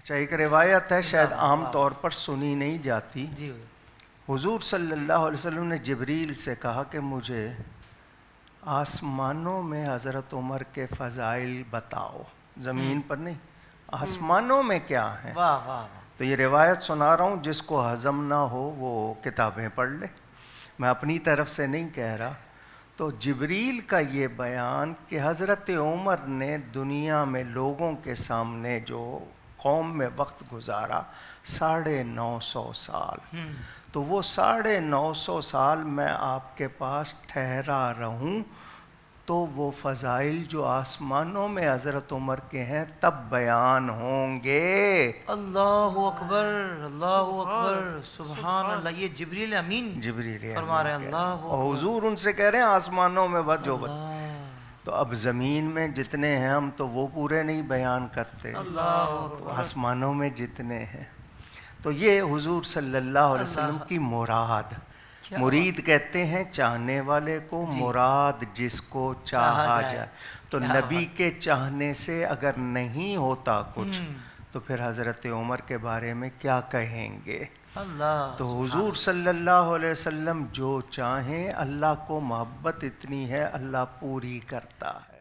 اچھا ایک روایت ہے شاید عام طور پر سنی نہیں جاتی. جی حضور صلی اللہ علیہ وسلم نے جبریل سے کہا کہ مجھے آسمانوں میں حضرت عمر کے فضائل بتاؤ. زمین پر نہیں، آسمانوں میں کیا ہیں. واہ واہ واہ. تو یہ روایت سنا رہا ہوں، جس کو ہضم نہ ہو وہ کتابیں پڑھ لے، میں اپنی طرف سے نہیں کہہ رہا. تو جبریل کا یہ بیان کہ حضرت عمر نے دنیا میں لوگوں کے سامنے جو قوم میں وقت گزارا 950 سال، تو وہ 950 سال میں آپ کے پاس ٹھہرا رہوں تو وہ فضائل جو آسمانوں میں حضرت عمر کے ہیں تب بیان ہوں گے. اللہ اکبر اللہ اکبر سبحان اللہ. یہ جبریل امین فرما رہے ہیں. اللہ اور حضور ان سے کہہ رہے ہیں آسمانوں میں بس جو تو اب زمین میں جتنے ہیں ہم تو وہ پورے نہیں بیان کرتے، آسمانوں میں جتنے ہیں. تو یہ حضور صلی اللہ علیہ وسلم کی مراد. مرید کہتے ہیں چاہنے والے کو، مراد جس کو چاہا جائے. تو نبی کے چاہنے سے اگر نہیں ہوتا کچھ تو پھر حضرت عمر کے بارے میں کیا کہیں گے. تو حضور صلی اللہ علیہ وسلم جو چاہیں، اللہ کو محبت اتنی ہے اللہ پوری کرتا ہے.